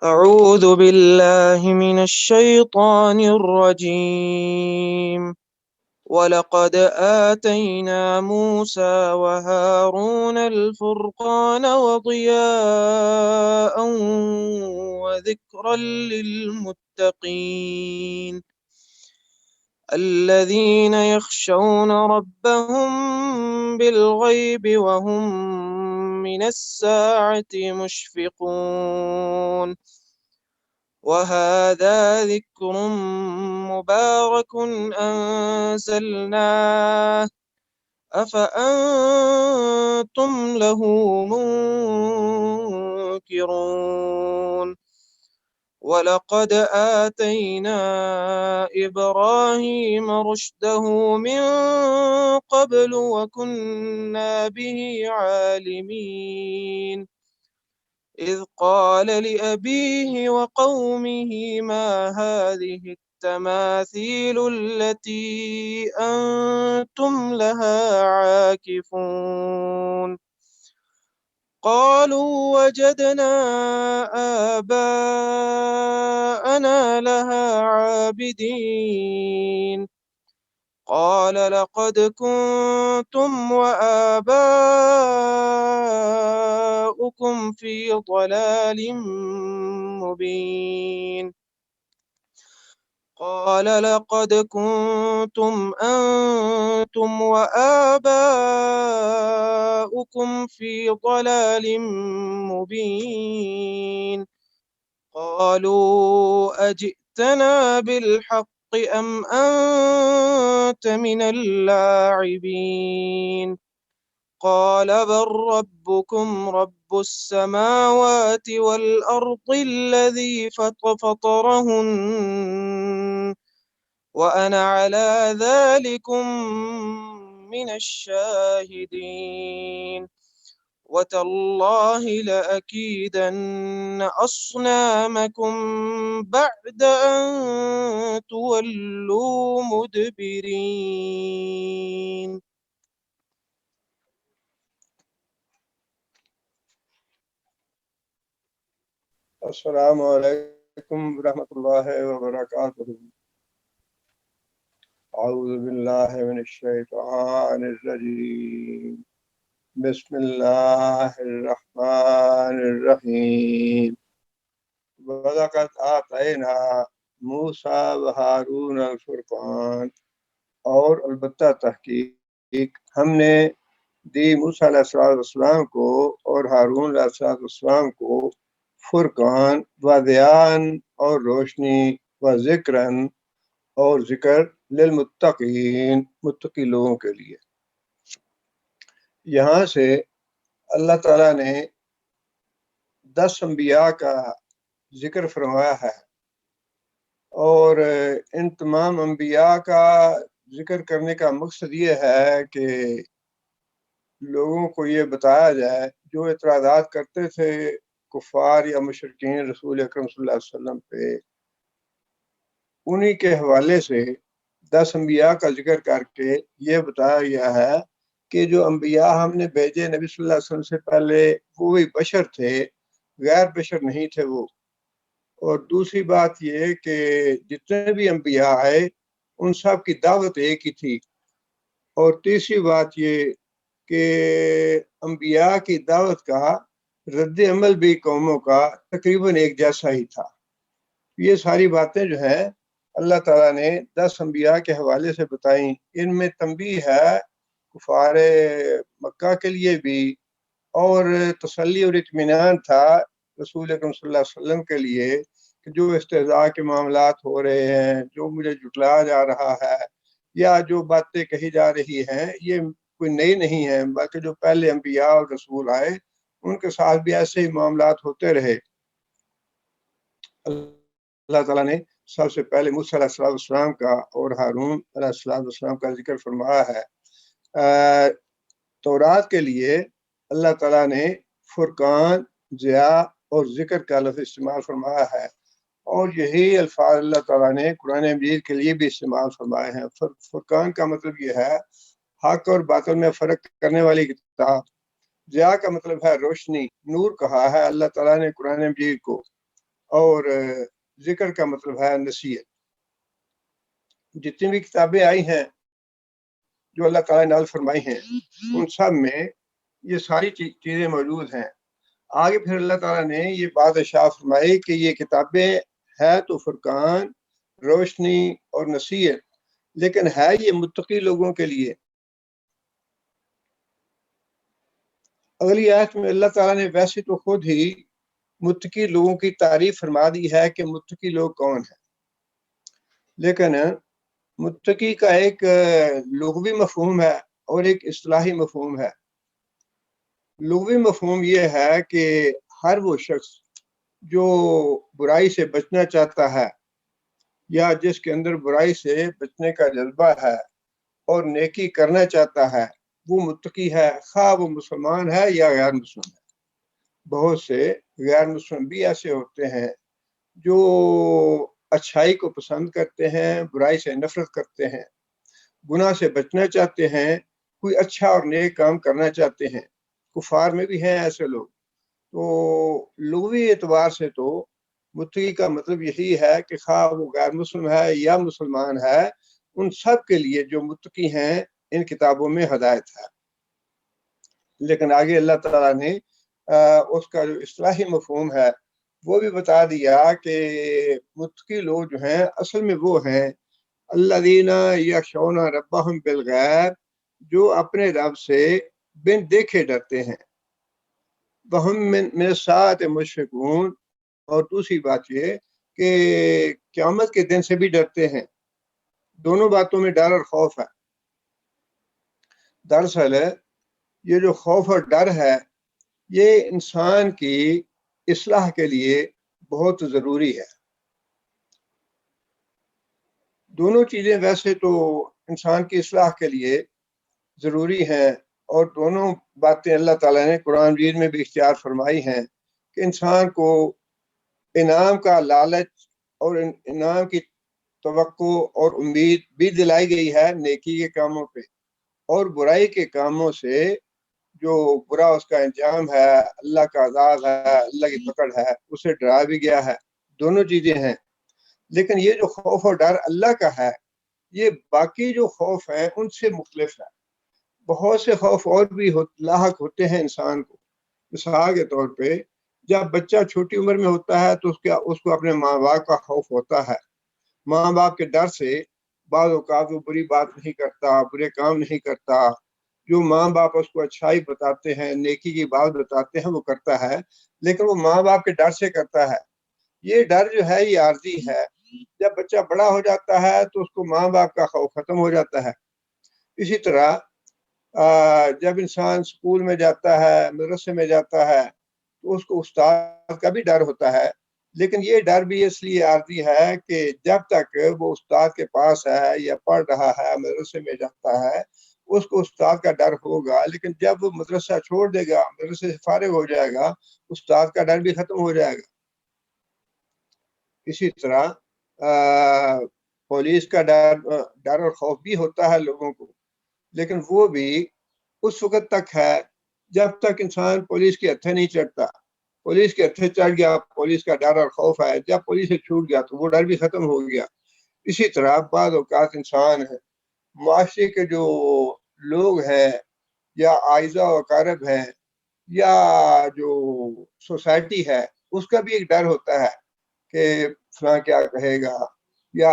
أعوذ بالله من الشيطان الرجيم ولقد آتينا موسى وهارون الفرقان وضياء وذكرا للمتقين الذين يخشون ربهم بالغيب وهم من الساعة مشفقون وهذا ذكر مبارك أنزلناه أفأنتم له منكرون ولقد آتينا إبراهيم رشده من قبل وكنا به عالمين إذ قال لأبيه وقومه ما هذه التماثيل التي أنتم لها عاكفون قالوا وجدنا آباءنا لها عابدين قال لقد كنتم وآباؤكم في ضلال مبين قال لقد كنتم أنتم وآباؤكم في ضلال مبين قالوا أجئتنا بالحق أم أنت من اللاعبين قال بل ربكم رب السماوات والأرض الذي فطرهن وأنا على ذلكم من الشاهدين وتالله لأكيدن أصنامكم بعد أن تولوا مدبرين. السلام علیکم ورحمۃ اللہ وبرکاتہ۔ اعوذ باللہ من الشیطان الرجیم، بسم اللہ الرحمن الرحیم۔ وَلَقَدْ آتَيْنَا مُوسَىٰ وَهَارُونَ الفرقان، اور البتہ تحقیق ہم نے دی موسیٰ علیہ السلام کو اور ہارون علیہ السلام کو فرقان و ضیاءً اور روشنی و ذکراً اور ذکر للمتقین متقی لوگوں کے لیے۔ یہاں سے اللہ تعالیٰ نے 10 انبیاء کا ذکر فرمایا ہے، اور ان تمام انبیاء کا ذکر کرنے کا مقصد یہ ہے کہ لوگوں کو یہ بتایا جائے جو اعتراضات کرتے تھے کفار یا مشرکین رسول اکرم صلی اللہ علیہ وسلم پہ، انہی کے حوالے سے 10 انبیاء کا ذکر کر کے یہ بتایا گیا ہے کہ جو انبیاء ہم نے بھیجے نبی صلی اللہ علیہ وسلم سے پہلے وہ بھی بشر تھے، غیر بشر نہیں تھے وہ۔ اور دوسری بات یہ کہ جتنے بھی انبیاء آئے ان سب کی دعوت ایک ہی تھی۔ اور تیسری بات یہ کہ انبیاء کی دعوت کا رد عمل بھی قوموں کا تقریباً ایک جیسا ہی تھا۔ یہ ساری باتیں جو ہیں اللہ تعالیٰ نے 10 انبیاء کے حوالے سے بتائیں۔ ان میں تنبیہ ہے کفار مکہ کے لیے بھی، اور تسلی اور اطمینان تھا رسول اکرم صلی اللہ علیہ وسلم کے لیے کہ جو استہزاء کے معاملات ہو رہے ہیں، جو مجھے جھٹلایا جا رہا ہے یا جو باتیں کہی جا رہی ہیں، یہ کوئی نئی نہیں ہیں، بلکہ جو پہلے انبیاء اور رسول آئے ان کے ساتھ بھی ایسے ہی معاملات ہوتے رہے۔ اللہ تعالیٰ نے سب سے پہلے موسیٰ علیہ السلام کا اور ہارون علیہ السلام کا ذکر فرمایا ہے۔ تورات کے لیے اللہ تعالیٰ نے فرقان، ضیاء اور ذکر کا لفظ استعمال فرمایا ہے، اور یہی الفاظ اللہ تعالیٰ نے قرآن مجید کے لیے بھی استعمال فرمائے ہیں۔ فرقان کا مطلب یہ ہے حق اور باطل میں فرق کرنے والی کتاب۔ ضیاء کا مطلب ہے روشنی، نور کہا ہے اللہ تعالیٰ نے قرآن مجید کو۔ اور ذکر کا مطلب ہے نصیحت۔ جتنی بھی کتابیں آئی ہیں جو اللہ تعالیٰ نے نازل فرمائی ہیں ان سب میں یہ ساری چیزیں موجود ہیں۔ آگے پھر اللہ تعالیٰ نے یہ بات ارشاد فرمائی کہ یہ کتابیں ہے تو فرقان، روشنی اور نصیحت، لیکن ہے یہ متقی لوگوں کے لیے۔ اگلی آیت میں اللہ تعالیٰ نے ویسے تو خود ہی متقی لوگوں کی تعریف فرما دی ہے کہ متقی لوگ کون ہیں، لیکن متقی کا ایک لغوی مفہوم ہے اور ایک اصطلاحی مفہوم ہے۔ لغوی مفہوم یہ ہے کہ ہر وہ شخص جو برائی سے بچنا چاہتا ہے یا جس کے اندر برائی سے بچنے کا جذبہ ہے اور نیکی کرنا چاہتا ہے وہ متقی ہے، خواہ وہ مسلمان ہے یا غیر مسلم ہے۔ بہت سے غیر مسلم بھی ایسے ہوتے ہیں جو اچھائی کو پسند کرتے ہیں، برائی سے نفرت کرتے ہیں، گناہ سے بچنا چاہتے ہیں، کوئی اچھا اور نیک کام کرنا چاہتے ہیں۔ کفار میں بھی ہیں ایسے لوگ۔ تو لغوی اعتبار سے تو متقی کا مطلب یہی ہے کہ خواہ وہ غیر مسلم ہے یا مسلمان ہے، ان سب کے لیے جو متقی ہیں ان کتابوں میں ہدایت ہے۔ لیکن آگے اللہ تعالیٰ نے اس کا جو اصطلاحی مفہوم ہے وہ بھی بتا دیا کہ متقی لوگ جو ہیں اصل میں وہ ہیں الذین یخشون ربہم بالغیب، جو اپنے رب سے بن دیکھے ڈرتے ہیں، وہم من الساعۃ مشفقون، اور دوسری بات یہ کہ قیامت کے دن سے بھی ڈرتے ہیں۔ دونوں باتوں میں ڈر اور خوف ہے۔ دراصل یہ جو خوف اور ڈر ہے یہ انسان کی اصلاح کے لیے بہت ضروری ہے۔ دونوں چیزیں ویسے تو انسان کی اصلاح کے لیے ضروری ہیں، اور دونوں باتیں اللہ تعالیٰ نے قرآن مجید میں بھی اختیار فرمائی ہیں کہ انسان کو انعام کا لالچ اور انعام کی توقع اور امید بھی دلائی گئی ہے نیکی کے کاموں پہ، اور برائی کے کاموں سے جو برا اس کا انجام ہے، اللہ کا عذاب ہے، اللہ کی پکڑ ہے، اسے ڈرا بھی گیا ہے۔ دونوں چیزیں ہیں، لیکن یہ جو خوف اور ڈر اللہ کا ہے یہ باقی جو خوف ہیں ان سے مختلف ہے۔ بہت سے خوف اور بھی لاحق ہوتے ہیں انسان کو۔ مثال کے طور پہ جب بچہ چھوٹی عمر میں ہوتا ہے تو اس کو اپنے ماں باپ کا خوف ہوتا ہے۔ ماں باپ کے ڈر سے بعض اوقات وہ بری بات نہیں کرتا، برے کام نہیں کرتا، جو ماں باپ اس کو اچھائی بتاتے ہیں، نیکی کی بات بتاتے ہیں وہ کرتا ہے، لیکن وہ ماں باپ کے ڈر سے کرتا ہے۔ یہ ڈر جو ہے یہ عارضی ہے۔ جب بچہ بڑا ہو جاتا ہے تو اس کو ماں باپ کا خوف ختم ہو جاتا ہے۔ اسی طرح جب انسان اسکول میں جاتا ہے، مدرسے میں جاتا ہے تو اس کو استاد کا بھی ڈر ہوتا ہے، لیکن یہ ڈر بھی اس لیے عارضی ہے کہ جب تک وہ استاد کے پاس ہے یا پڑھ رہا ہے، مدرسے میں جاتا ہے، اس کو استاد کا ڈر ہوگا، لیکن جب وہ مدرسہ چھوڑ دے گا، مدرسے سے فارغ ہو جائے گا، استاد کا ڈر بھی ختم ہو جائے گا۔ اسی طرح پولیس کا ڈر اور خوف بھی ہوتا ہے لوگوں کو، لیکن وہ بھی اس وقت تک ہے جب تک انسان پولیس کے ہتھے نہیں چڑھتا۔ پولیس کے ہتھے چڑھ گیا، پولیس کا ڈر اور خوف ہے، جب پولیس سے چھوٹ گیا تو وہ ڈر بھی ختم ہو گیا۔ اسی طرح بعض اوقات انسان معاشرے کے جو لوگ ہیں یا اعزا و اقارب ہیں یا جو سوسائٹی ہے اس کا بھی ایک ڈر ہوتا ہے کہ فلاں کیا کہے گا، یا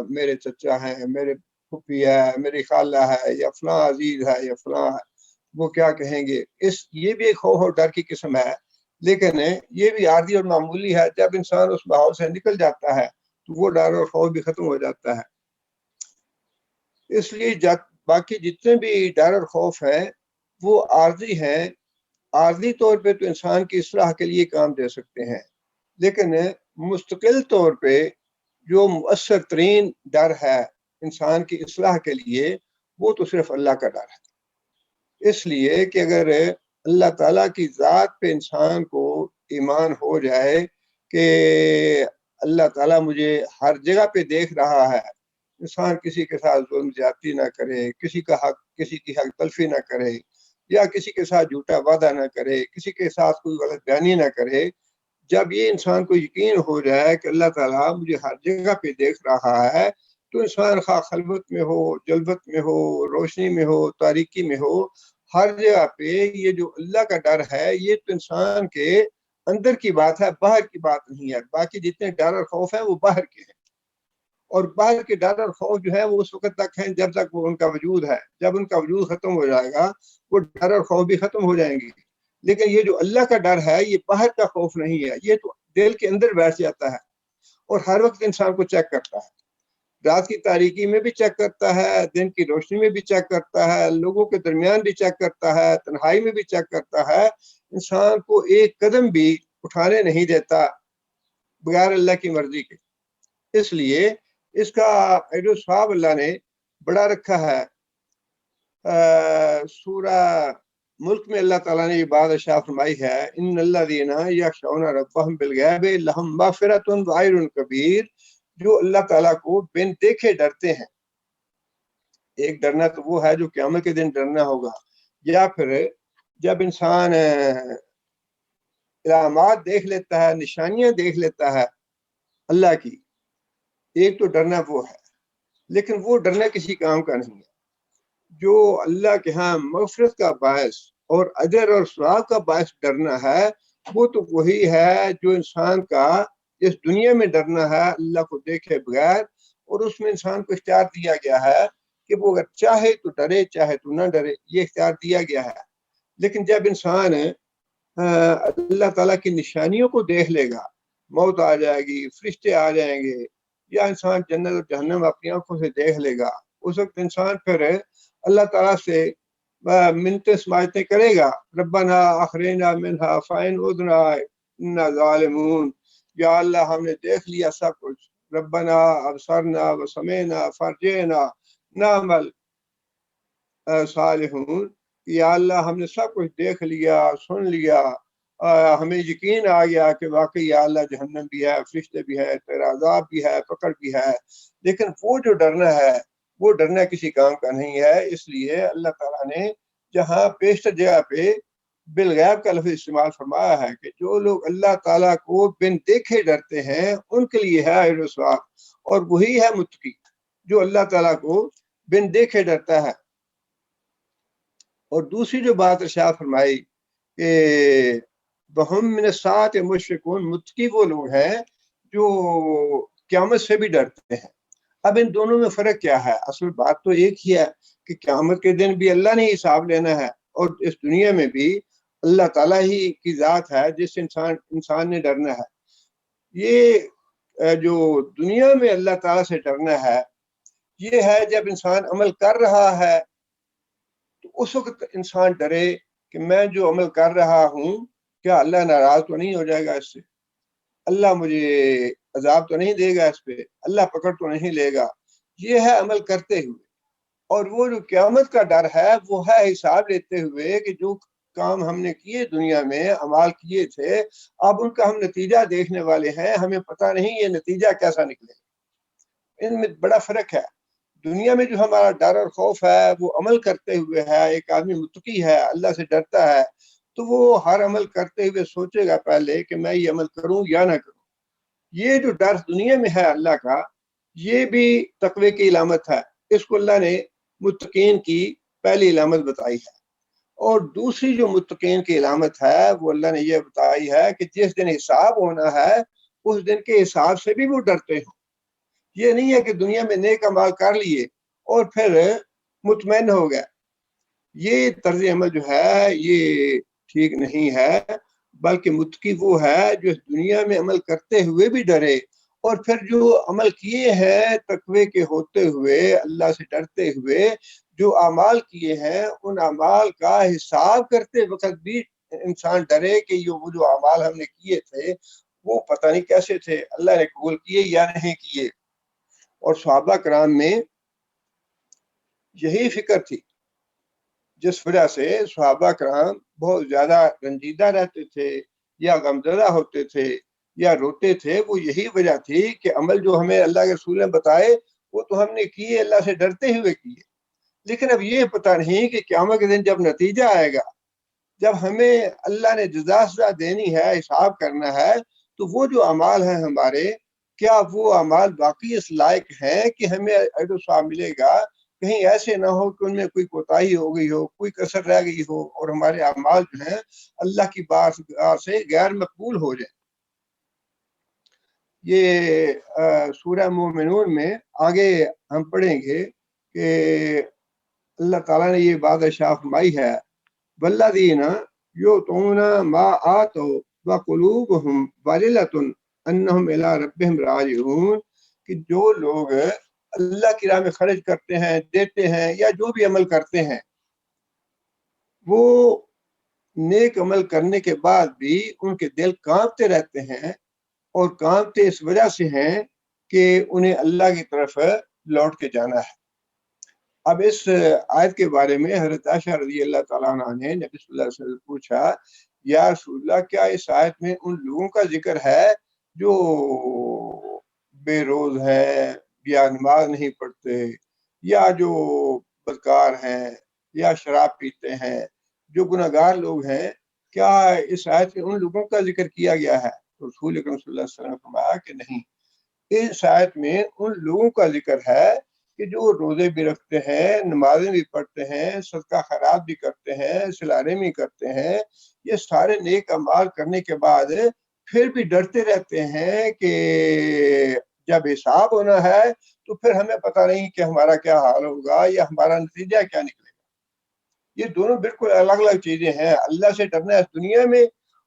میرے چچا ہیں، میرے پھوپھی ہے، میری خالہ ہے، یا فلاں عزیز ہے یا فلاں ہے، وہ کیا کہیں گے۔ یہ بھی ایک خوف اور ڈر کی قسم ہے، لیکن یہ بھی عارضی اور معمولی ہے۔ جب انسان اس ماحول سے نکل جاتا ہے تو وہ ڈر اور خوف بھی ختم ہو جاتا ہے۔ اس لیے باقی جتنے بھی ڈر اور خوف ہیں وہ عارضی ہیں۔ عارضی طور پہ تو انسان کی اصلاح کے لیے کام دے سکتے ہیں، لیکن مستقل طور پہ جو مؤثر ترین ڈر ہے انسان کی اصلاح کے لیے وہ تو صرف اللہ کا ڈر ہے۔ اس لیے کہ اگر اللہ تعالیٰ کی ذات پہ انسان کو ایمان ہو جائے کہ اللہ تعالیٰ مجھے ہر جگہ پہ دیکھ رہا ہے، انسان کسی کے ساتھ ظلم زیادتی نہ کرے، کسی کی حق تلفی نہ کرے، یا کسی کے ساتھ جھوٹا وعدہ نہ کرے، کسی کے ساتھ کوئی غلط بیانی نہ کرے۔ جب یہ انسان کو یقین ہو جائے کہ اللہ تعالیٰ مجھے ہر جگہ پہ دیکھ رہا ہے، تو انسان خواہ خلوت میں ہو، جلوت میں ہو، روشنی میں ہو، تاریکی میں ہو، ہر جگہ پہ یہ جو اللہ کا ڈر ہے یہ تو انسان کے اندر کی بات ہے، باہر کی بات نہیں ہے۔ باقی جتنے ڈر اور خوف ہیں وہ باہر کے ہیں، اور باہر کے ڈر اور خوف جو ہے وہ اس وقت تک ہیں جب تک وہ ان کا وجود ہے۔ جب ان کا وجود ختم ہو جائے گا وہ ڈر اور خوف بھی ختم ہو جائیں گے۔ لیکن یہ جو اللہ کا ڈر ہے یہ باہر کا خوف نہیں ہے، یہ تو دل کے اندر بیٹھ جاتا ہے اور ہر وقت انسان کو چیک کرتا ہے۔ رات کی تاریکی میں بھی چیک کرتا ہے، دن کی روشنی میں بھی چیک کرتا ہے، لوگوں کے درمیان بھی چیک کرتا ہے، تنہائی میں بھی چیک کرتا ہے۔ انسان کو ایک قدم بھی اٹھانے نہیں دیتا بغیر اللہ کی مرضی کے۔ اس لیے اس کا اجر ثواب اللہ نے بڑا رکھا ہے۔ سورہ ملک میں اللہ تعالیٰ نے یہ بات ارشاد فرمائی ہے، ان الذین یخشون ربهم بالغیب لہم مغفرۃ واجر کبیر، جو اللہ تعالیٰ کو بن دیکھے ڈرتے ہیں۔ ایک ڈرنا تو وہ ہے جو قیامت کے دن ڈرنا ہوگا، یا پھر جب انسان علامات دیکھ لیتا ہے، نشانیاں دیکھ لیتا ہے اللہ کی، ایک تو ڈرنا وہ ہے، لیکن وہ ڈرنا کسی کام کا نہیں ہے۔ جو اللہ کے ہاں مغفرت کا باعث اور اجر اور ثواب کا باعث ڈرنا ہے، وہ تو وہی ہے جو انسان کا اس دنیا میں ڈرنا ہے اللہ کو دیکھے بغیر، اور اس میں انسان کو اختیار دیا گیا ہے کہ وہ اگر چاہے تو ڈرے چاہے تو نہ ڈرے، یہ اختیار دیا گیا ہے۔ لیکن جب انسان اللہ تعالیٰ کی نشانیوں کو دیکھ لے گا، موت آ جائے گی، فرشتے آ جائیں گے، یا انسان جنت اور جہنم اپنی آنکھوں سے دیکھ لے گا، اس وقت انسان پھر اللہ تعالیٰ سے منتیں سماجتیں کرے گا، ربنا اخرجنا منہا فإن عدنا انا ظالمون، یا اللہ ہم نے دیکھ لیا سب کچھ، ربنا ابصرنا وسمعنا فرجعنا نعمل صالحون، یا اللہ ہم نے سب کچھ دیکھ لیا، سن لیا، ہمیں یقین آ گیا کہ واقعی یا اللہ جہنم بھی ہے، فرشتے بھی ہے، تیرا عذاب بھی ہے، پکڑ بھی ہے، لیکن وہ جو ڈرنا ہے وہ ڈرنا کسی کام کا نہیں ہے۔ اس لیے اللہ تعالیٰ نے جہاں بیشتر جگہ پہ بالغیب کا لفظ استعمال فرمایا ہے کہ جو لوگ اللہ تعالیٰ کو بن دیکھے ڈرتے ہیں ان کے لیے ہے اجر و ثواب، اور وہی ہے متقی جو اللہ تعالیٰ کو بن دیکھے ڈرتا ہے۔ اور دوسری جو بات ارشاد فرمائی کہ بہم من الساعۃ مشفقون، متقی وہ لوگ ہیں جو قیامت سے بھی ڈرتے ہیں۔ اب ان دونوں میں فرق کیا ہے؟ اصل بات تو ایک ہی ہے کہ قیامت کے دن بھی اللہ نے حساب لینا ہے، اور اس دنیا میں بھی اللہ تعالیٰ ہی کی ذات ہے جس انسان نے ڈرنا ہے۔ یہ جو دنیا میں اللہ تعالیٰ سے ڈرنا ہے یہ ہے جب انسان عمل کر رہا ہے تو اس وقت انسان ڈرے کہ میں جو عمل کر رہا ہوں کیا اللہ ناراض تو نہیں ہو جائے گا اس سے، اللہ مجھے عذاب تو نہیں دے گا اس پہ، اللہ پکڑ تو نہیں لے گا۔ یہ ہے عمل کرتے ہوئے۔ اور وہ جو قیامت کا ڈر ہے وہ ہے حساب لیتے ہوئے کہ جو کام ہم نے کیے دنیا میں، اعمال کیے تھے، اب ان کا ہم نتیجہ دیکھنے والے ہیں، ہمیں پتہ نہیں یہ نتیجہ کیسا نکلے۔ ان میں بڑا فرق ہے۔ دنیا میں جو ہمارا ڈر اور خوف ہے وہ عمل کرتے ہوئے ہے، ایک آدمی متقی ہے، اللہ سے ڈرتا ہے، تو وہ ہر عمل کرتے ہوئے سوچے گا پہلے کہ میں یہ عمل کروں یا نہ کروں۔ یہ جو ڈر دنیا میں ہے اللہ کا، یہ بھی تقوی کی علامت ہے، اس کو اللہ نے متقین کی پہلی علامت بتائی ہے۔ اور دوسری جو متقین کی علامت ہے وہ اللہ نے یہ بتائی ہے کہ جس دن حساب ہونا ہے اس دن کے حساب سے بھی وہ ڈرتے ہیں۔ یہ نہیں ہے کہ دنیا میں نیک اعمال کر لیے اور پھر مطمئن ہو گئے، یہ طرز عمل جو ہے یہ ٹھیک نہیں ہے، بلکہ متقی وہ ہے جو اس دنیا میں عمل کرتے ہوئے بھی ڈرے، اور پھر جو عمل کیے ہیں تقوی کے ہوتے ہوئے، اللہ سے ڈرتے ہوئے جو اعمال کیے ہیں ان اعمال کا حساب کرتے وقت بھی انسان ڈرے کہ وہ جو اعمال ہم نے کیے تھے وہ پتہ نہیں کیسے تھے، اللہ نے قبول کیے یا نہیں کیے۔ اور صحابہ کرام میں یہی فکر تھی جس وجہ سے صحابہ کرام بہت زیادہ رنجیدہ رہتے تھے یا غمزدہ ہوتے تھے یا روتے تھے، وہ یہی وجہ تھی کہ عمل جو ہمیں اللہ کے رسول نے بتائے وہ تو ہم نے کیے، اللہ سے ڈرتے ہوئے کیے، لیکن اب یہ پتہ نہیں کہ قیامت کے دن جب نتیجہ آئے گا، جب ہمیں اللہ نے جزا سزا دینی ہے، حساب کرنا ہے، تو وہ جو اعمال ہیں ہمارے، کیا وہ اعمال باقی اس لائق ہیں کہ ہمیں اجر و ثواب ملے گا؟ کہیں ایسے نہ ہو کہ ان میں کوئی کوتاہی ہو گئی ہو، کوئی کسر رہ گئی ہو، اور ہمارے اعمال جو ہیں اللہ کی بارگاہ سے غیر مقبول ہو جائیں۔ یہ سورہ مومنون میں آگے ہم پڑھیں گے کہ اللہ تعالیٰ نے یہ بات ارشاد فرمائی ہے، والذین یؤتون ما آتوا وقلوبهم وجلۃ انہم الی ربہم راجعون، کہ جو لوگ اللہ کی راہ میں خرچ کرتے ہیں، دیتے ہیں، یا جو بھی عمل کرتے ہیں، وہ نیک عمل کرنے کے بعد بھی ان کے دل کانپتے رہتے ہیں، اور کانپتے اس وجہ سے ہیں کہ انہیں اللہ کی طرف لوٹ کے جانا ہے۔ اب اس آیت کے بارے میں حضرت عائشہ رضی اللہ تعالیٰ عنہ نے نبی صلی اللہ علیہ وسلم سے پوچھا، یا رسول اللہ، کیا اس آیت میں ان لوگوں کا ذکر ہے جو بے روز ہیں، یا نماز نہیں پڑھتے، یا جو بدکار ہیں، یا شراب پیتے ہیں، جو گناہگار لوگ ہیں، کیا اس آیت میں ان لوگوں کا ذکر کیا گیا ہے؟ تو رسول اکرم صلی اللہ علیہ وسلم نے فرمایا کہ نہیں، اس آیت میں ان لوگوں کا ذکر ہے کہ جو روزے بھی رکھتے ہیں، نمازیں بھی پڑھتے ہیں، صدقہ خیرات بھی کرتے ہیں، صلہ بھی کرتے ہیں، یہ سارے نیک اعمال کرنے کے بعد پھر بھی ڈرتے رہتے ہیں کہ جب حساب ہونا ہے تو پھر ہمیں پتہ نہیں کہ ہمارا کیا حال ہوگا یا ہمارا نتیجہ کیا نکلے گا۔ یہ دونوں بالکل الگ الگ چیزیں ہیں، اللہ سے ڈرنا اس دنیا میں،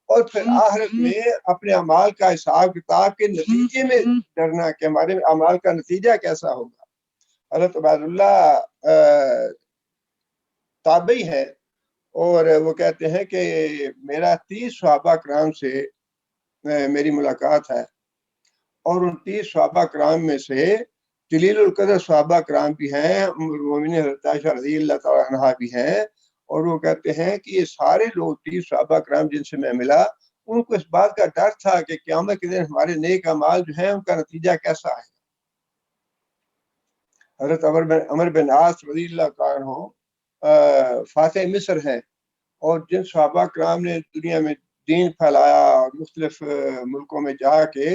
اور پھر آخرت میں اپنے اعمال کا حساب کتاب کے نتیجے میں ڈرنا کہ ہمارے اعمال کا نتیجہ کیسا ہوگا۔ حضرت عبید اللہ تابعی ہیں، اور وہ کہتے ہیں کہ میرا 30 صحابہ کرام سے میری ملاقات ہے، اور ان 30 صحابہ کرام میں سے جلیل القدر صحابہ کرام بھی ہیں، ام المومنین حضرت عائشہ رضی اللہ تعالیٰ عنہا بھی ہیں، اور وہ کہتے ہیں کہ یہ سارے لوگ 30 صحابہ کرام جن سے میں ملا، ان کو اس بات کا ڈر تھا کہ قیامت کے دن ہمارے نیک اعمال جو ہیں ان کا نتیجہ کیسا ہے۔ حضرت عمر بن عاص رضی اللہ تعالیٰ عنہ فاتح مصر ہیں، اور جن صحابہ کرام نے دنیا میں دین پھیلایا اور مختلف ملکوں میں جا کے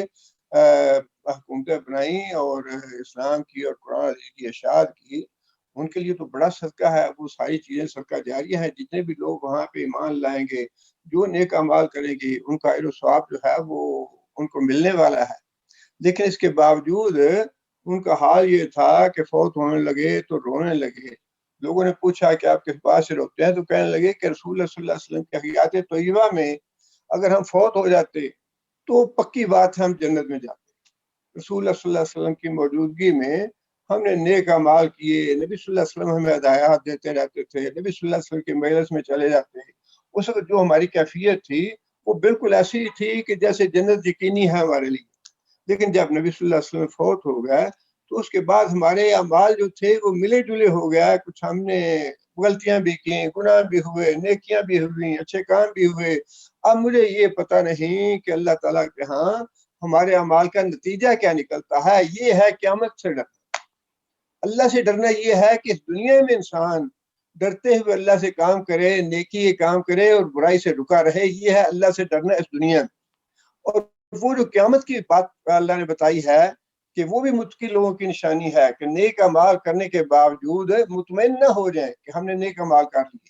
حکومتیں بنائیں اور اسلام کی اور قرآن عزیز کی اشاعت کی، ان کے لیے تو بڑا صدقہ ہے، وہ ساری چیزیں صدقہ جاریہ ہیں۔ جتنے بھی لوگ وہاں پہ ایمان لائیں گے، جو نیک اعمال کریں گے، ان کا اجر و ثواب جو ہے وہ ان کو ملنے والا ہے۔ لیکن اس کے باوجود ان کا حال یہ تھا کہ فوت ہونے لگے تو رونے لگے۔ لوگوں نے پوچھا کہ آپ کس بات سے روتے ہیں؟ تو کہنے لگے کہ رسول اللہ صلی اللہ علیہ وسلم کی حیات طیبہ میں اگر ہم فوت ہو جاتے تو پکی بات ہے ہم جنت میں جاتے۔ رسول اللہ صلی اللہ علیہ وسلم کی موجودگی میں ہم نے نیک اعمال کیے، نبی صلی اللہ علیہ وسلم ہمیں ہدایات دیتے رہتے تھے، نبی صلی اللہ علیہ وسلم کے مجلس میں چلے جاتے۔ اس وقت جو ہماری کیفیت تھی وہ بالکل ایسی تھی کہ جیسے جنت یقینی ہے ہمارے لیے۔ لیکن جب نبی صلی اللہ علیہ وسلم فوت ہو گیا تو اس کے بعد ہمارے اعمال جو تھے وہ ملے جلے ہو گیا، کچھ ہم نے غلطیاں بھی کی، گناہ بھی ہوئے، نیکیاں بھی ہوئیں، اچھے کام بھی ہوئے۔ اب مجھے یہ پتہ نہیں کہ اللہ تعالیٰ کے ہاں ہمارے اعمال کا نتیجہ کیا نکلتا ہے۔ یہ ہے قیامت سے ڈرنا۔ اللہ سے ڈرنا یہ ہے کہ اس دنیا میں انسان ڈرتے ہوئے اللہ سے کام کرے، نیکی کام کرے اور برائی سے رکا رہے، یہ ہے اللہ سے ڈرنا اس دنیا میں۔ اور وہ جو قیامت کی بات اللہ نے بتائی ہے کہ وہ بھی متقی لوگوں کی نشانی ہے کہ نیک اعمال کرنے کے باوجود مطمئن نہ ہو جائیں کہ ہم نے نیک اعمال کر لیے،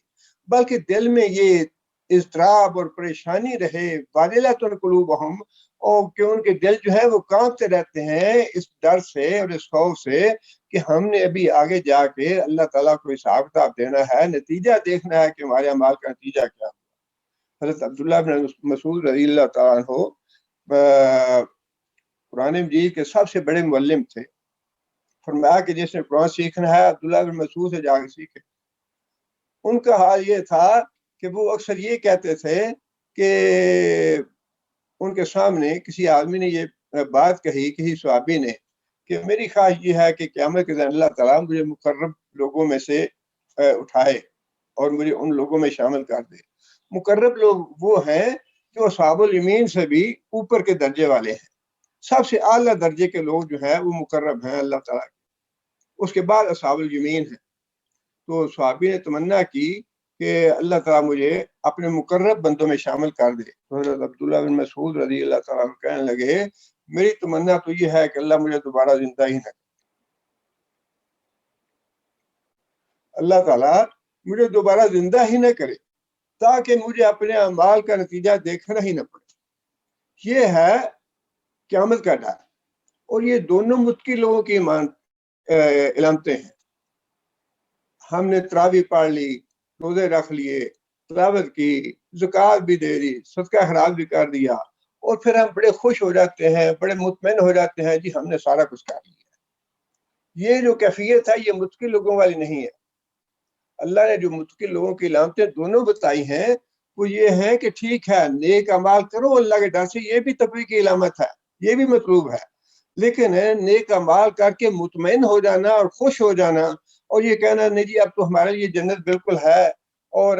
بلکہ دل میں یہ اضطراب اور پریشانی رہے، واجلۃ قلوبہم، اور کہ ان کے دل جو ہے وہ کانپتے رہتے ہیں اس ڈر سے اور اس خوف سے کہ ہم نے ابھی آگے جا کے اللہ تعالیٰ کو حساب کتاب دینا ہے، نتیجہ دیکھنا ہے کہ ہمارے اعمال کا نتیجہ کیا ہے۔ حضرت عبداللہ بن مسعود رضی اللہ تعالیٰ عنہ قرآن مجید کے سب سے بڑے معلم تھے۔ فرمایا کہ جس نے قرآن سیکھنا ہے عبداللہ بن مسعود سے جا کے سیکھے۔ ان کا حال یہ تھا کہ وہ اکثر یہ کہتے تھے کہ ان کے سامنے کسی آدمی نے یہ بات کہی، کسی صحابی نے، کہ میری خواہش یہ ہے کہ قیامت کے دن اللہ تعالیٰ مجھے مقرب لوگوں میں سے اٹھائے اور مجھے ان لوگوں میں شامل کر دے۔ مقرب لوگ وہ ہیں جو اصحاب الیمین سے بھی اوپر کے درجے والے ہیں، سب سے اعلیٰ درجے کے لوگ جو ہیں وہ مقرب ہیں اللہ تعالیٰ کے، اس کے بعد اصحاب الیمین ہیں۔ تو صحابی نے تمنا کی کہ اللہ تعالیٰ مجھے اپنے مقرب بندوں میں شامل کر دے۔ حضرت عبداللہ بن مسعود رضی اللہ تعالیٰ عنہ کہنے لگے میری تمنا تو یہ ہے کہ اللہ مجھے دوبارہ زندہ ہی نہ کرے، اللہ تعالیٰ مجھے دوبارہ زندہ ہی نہ کرے تاکہ مجھے اپنے اعمال کا نتیجہ دیکھنا ہی نہ پڑے۔ یہ ہے قیامت کا ڈر، اور یہ دونوں متقی لوگوں کی علامتیں ہیں۔ ہم نے تراویح پڑھ لی، روزے رکھ لیے، تلاوت کی، زکوٰۃ بھی دے دی، صدقہ خیرات بھی کر دیا، اور پھر ہم بڑے خوش ہو جاتے ہیں، بڑے مطمئن ہو جاتے ہیں، جی ہم نے سارا کچھ کر لیا۔ یہ جو کیفیت ہے یہ متقی لوگوں والی نہیں ہے۔ اللہ نے جو متقی لوگوں کی علامتیں دونوں بتائی ہیں وہ یہ ہیں کہ ٹھیک ہے نیک اعمال کرو اللہ کے ڈر سے، یہ بھی تقوی کی علامت ہے، یہ بھی مطلوب ہے، لیکن نیک اعمال کر کے مطمئن ہو جانا اور خوش ہو جانا اور یہ کہنا نہیں جی اب تو ہمارے لیے جنت بالکل ہے اور